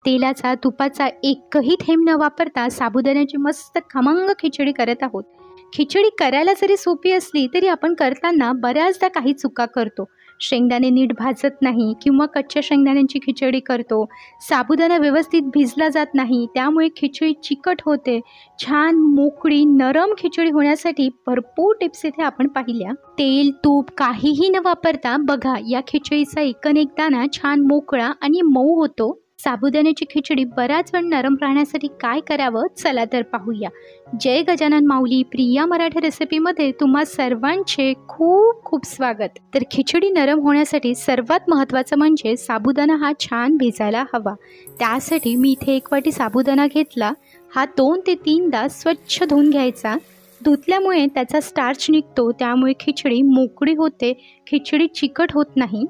तेलाचा तुपाचा एकही थेंब न वापरता साबुदाण्याची मस्त खमंग खिचडी करत आहोत। खिचडी करायला जरी सोपी असली तरी आपण करताना बऱ्याचदा काही चुका करतो। शेंगदाणे नीट भाजत नाही किंवा कच्च्या शेंगदाण्यांची खिचडी करतो। साबुदाणा व्यवस्थित भिजला जात नाही, त्यामुळे खिचडी चिकट होते। छान मोकळी नरम खिचडी होण्यासाठी भरपूर टिप्स इथे आपण पाहिल्या। तेल तूप काहीही न वापरता बघा या खिचडीचा एकन दाणा छान मोकळा आणि मऊ होतो। साबुदाण्याची खिचडी बराच वेळ नरम राहण्यासाठी काय करावं चला तर पाहूया। जय गजानन माऊली प्रिया मराठी रेसिपीमध्ये तुम्हा सर्वांचे खूप खूप स्वागत। तर खिचडी नरम होण्यासाठी सर्वात महत्त्वाचं म्हणजे साबुदाणा हा छान भिजायला हवा। त्यासाठी मी इथे 1 वाटी साबुदाणा घेतला। हा 2 ते 3दा स्वच्छ धुवून घ्यायचा। धुतल्यामुळे त्याचा स्टार्च निघतो, त्यामुळे खिचडी मोकळी होते, खिचडी चिकट होत नाही।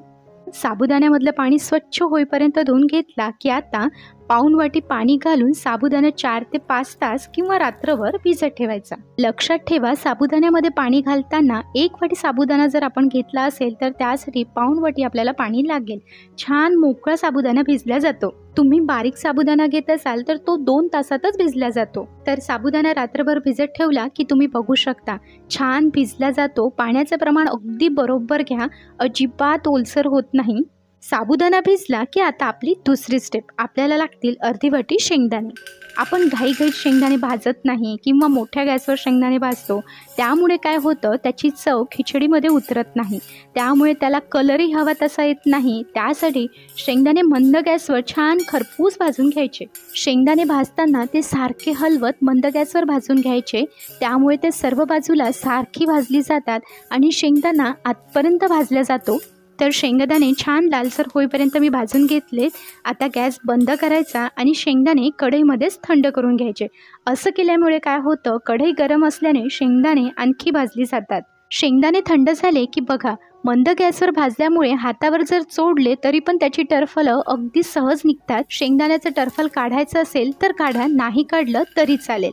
साबुदाण्यामधलं पाणी स्वच्छ होईपर्यंत धुवून घेतला की आता पाऊण वाटी पाणी घालून साबुदाणा 4 ते 5 तास किंवा रात्रभर भिजत ठेवायचा। लक्षात ठेवा साबुदाण्यामध्ये पाणी घालताना 1 वाटी साबुदाणा जर आपण घेतला असेल तर त्यासाठी पाऊण वाटी आपल्याला पाणी लागेल। छान मोकळा साबुदाणा भिजला जातो। तुम्ही बारीक साबुदाणा घेत असाल तर तो 2 तासातच भिजला जातो। तर साबुदाणा रात्रभर भिजत ठेवला की तुम्ही बघू शकता छान भिजला जातो। पाण्याचं प्रमाण अगदी बरोबर घ्या, अजिबात ओलसर होत नाही। साबुदाणा भिजला की आता आपली दुसरी स्टेप, आपल्याला लागतील अर्धी वाटी शेंगदाणे। आपण घाईघाईत शेंगदाणे भाजत नाही किंवा मोठ्या गॅसवर शेंगदाणे भाजतो, त्यामुळे काय होतं त्याची चव खिचडीमध्ये उतरत नाही, त्यामुळे त्याला कलरही हवा तसा येत नाही। त्यासाठी शेंगदाणे मंद गॅसवर छान खरपूस भाजून घ्यायचे। शेंगदाणे भाजताना ते सारखे हलवत मंद गॅसवर भाजून घ्यायचे, त्यामुळे ते सर्व बाजूला सारखी भाजली जातात आणि शेंगदाणा आतपर्यंत भाजला जातो। तर शेंगदाणे छान लालसर होईपर्यंत मी भाजून घेतले। आता गॅस बंद करायचा आणि शेंगदाणे कढईमध्येच थंड करून घ्यायचे। असं केल्यामुळे काय होतं, कढई गरम असल्याने शेंगदाणे आणखी भाजली जातात। शेंगदाणे थंड झाले की बघा मंद गॅसवर भाजल्यामुळे हातावर जर चोडले तरी पण त्याची टरफलं अगदी सहज निघतात। शेंगदाण्याचं टरफल काढायचं असेल तर काढा, नाही काढलं तरी चालेल।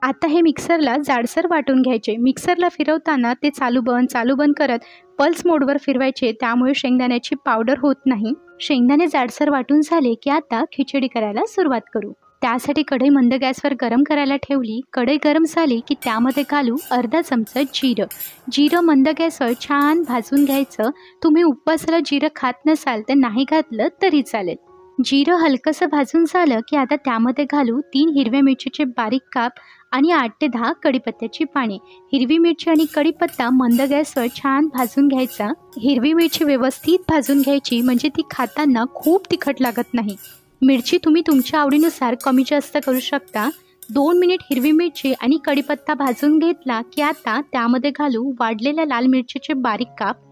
आता हे मिक्सरला जाडसर वाटून घ्यायचे। मिक्सरला फिरवताना ते चालू बंद करत पल्स मोडवर फिरवायचे, त्यामुळे शेंगदाण्याची पावडर होत नाही। शेंगदाणे जाडसर वाटून झाले की आता खिचडी करायला सुरुवात करू। त्यासाठी कढई मंद गॅसवर गरम करायला ठेवली। कढई गरम झाली की त्यामध्ये घालू अर्धा चमचा जिरं। जिरं मंद गॅसवर छान भाजून घ्यायचं। तुम्ही उपवासाला जिरं खात नसाल तर नाही घातलं तरी चालेल। जिरं हलकंसं भाजून झालं की आता त्यामध्ये घालू 3 हिरव्या मिरचीचे बारीक काप आणि 8 ते 10 कढीपत्त्याची पाने। हिरवी मिरची आणि कढीपत्ता मंद गॅसवर छान भाजून घ्यायचा। हिरवी मिरची व्यवस्थित भाजून घ्यायची, म्हणजे ती खाताना खूप तिखट लागत नाही। मिरची तुम्ही तुमच्या आवडीनुसार कमी जास्त करू शकता। 2 मिनिट हिरवी मिरची आणि कढीपत्ता भाजून घेतला की आता त्यामध्ये घालू वाढलेल्या लाल मिरचीचे बारीक काप।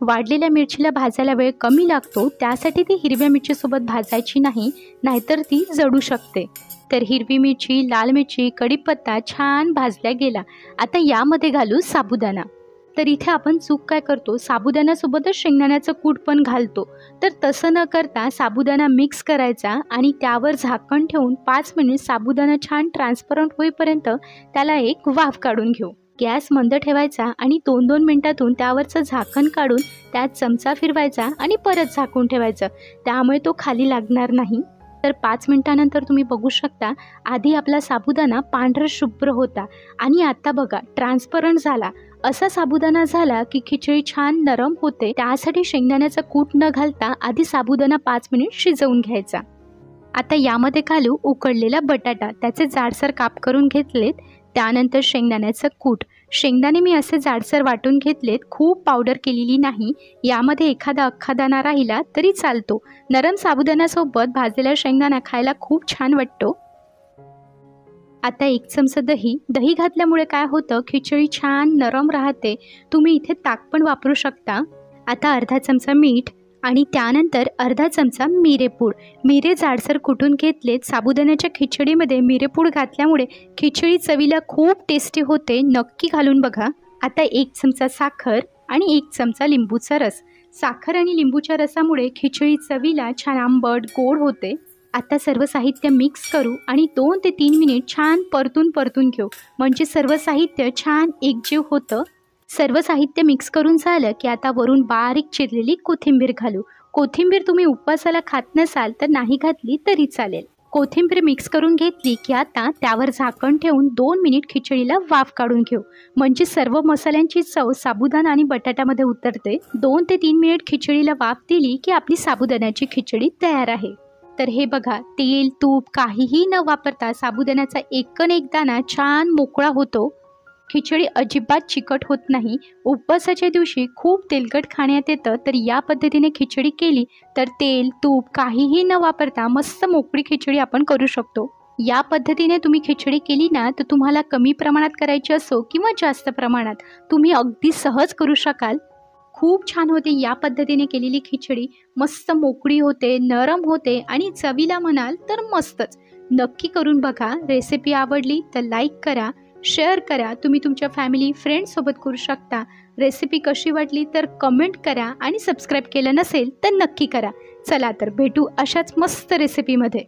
वाढलेल्या मिरचीला भाजायला वेळ कमी लागतो, त्यासाठी ती हिरव्या मिरचीसोबत भाजायची नाही, नाहीतर ती जळू शकते। तर हिरवी मिरची, लाल मिरची, कढीपत्ता छान भाजल्या गेला। आता यामध्ये घालू साबुदाणा। तर इथे आपण चूक काय करतो, साबुदाण्यासोबतच शेंगदाण्याचं कूट पण घालतो। तर तसं न करता साबुदाणा मिक्स करायचा आणि त्यावर झाकण ठेवून 5 मिनिट साबुदाणा छान ट्रान्सपरंट होईपर्यंत त्याला एक वाफ काढून घेऊ। गॅस मंद ठेवायचा आणि 2-2 मिनिटातून त्यावरचं झाकण काढून त्यात चमचा फिरवायचा आणि परत झाकून ठेवायचं, त्यामुळे तो खाली लागणार नाही। तर 5 मिनिटानंतर तुम्ही बघू शकता आधी आपला साबुदाणा पांढरा शुभ्र होता आणि आता बघा ट्रान्सपरंट झाला। असा साबुदाणा झाला की खिचडी छान नरम होते। त्यासाठी शेंगदाण्याचा कूट न घालता आधी साबुदाणा 5 मिनिट शिजवून घ्यायचा। आता यामध्ये घालू उकडलेला बटाटा, त्याचे जाडसर काप करून घेतलेत। त्यानंतर शेंगदाण्याचं कूट। शेंगदाणे मी असे जाडसर वाटून घेतलेत, खूप पावडर केलेली नाही। यामध्ये एखादा अख्खा दाणा राहिला तरी चालतो। नरम साबुदाण्यासोबत भाजलेला शेंगदाणा खायला खूप छान वाटतो। आता 1 चमचा दही घातल्यामुळे काय होतं, खिचडी छान नरम राहते। तुम्ही इथे ताक पण वापरू शकता। आता अर्धा चमचा मीठ आणि त्यानंतर अर्धा चमचा मिरेपूड। मिरे जाडसर कुटून घेतलेत। साबुदाण्याच्या खिचडीमध्ये मिरेपूड घातल्यामुळे खिचडी चवीला खूप टेस्टी होते, नक्की घालून बघा। आता 1 चमचा साखर आणि 1 चमचा लिंबूचा रस। साखर आणि लिंबूच्या रसामुळे खिचडी चवीला छान आंबट गोड होते। आता सर्व साहित्य मिक्स करू आणि 2 ते 3 मिनिट छान परतून घेऊ, म्हणजे सर्व साहित्य छान एकजीव होतं। सर्व साहित्य मिक्स करून झालं की आता वरून बारीक चिरलेली कोथिंबीर घालू। कोथिंबीर तुम्ही उपवासाला खात नसाल तर नाही घातली तरी चालेल. कोथिंबीर मिक्स करून घेतली की आता त्यावर झाकण ठेवून 2 मिनिट खिचडीला वाफ काढून घेऊ. म्हणजे सर्व मसाल्यांची चव साबुदाणा आणि बटाट्यामध्ये उतरते. 2 ते 3 मिनिट खिचडीला वाफ दिली की आपली साबुदाण्याची खिचडी तयार आहे. तर हे बघा, तेल तूप काहीही न वापरता साबुदाण्याचा एक दाणा छान मोकळा होतो. खिचडी अजिबात चिकट होत नाही. उपवासाच्या दिवशी खूप तेलकट खाण्यात येतं, तर या पद्धतीने खिचडी केली तर तेल तूप काहीही न वापरता मस्त मोकळी खिचडी आपण करू शकतो. या पद्धतीने तुम्ही खिचडी केली ना, तर तुम्हाला कमी प्रमाणात करायची असो किंवा जास्त प्रमाणात तुम्ही अगदी सहज करू शकाल. खूप छान होते या पद्धतीने केलेली खिचडी. मस्त मोकळी होते, नरम होते आणि चवीला म्हणाल तर मस्तच. नक्की करून बघा. रेसिपी आवडली तर लाईक करा, शेअर करा. तुम्ही तुमच्या फॅमिली फ्रेंड्ससोबत करू शकता. रेसिपी कशी वाटली तर कमेंट करा आणि सबस्क्राईब केलं नसेल तर नक्की करा. चला तर भेटू अशाच मस्त रेसिपीमध्ये.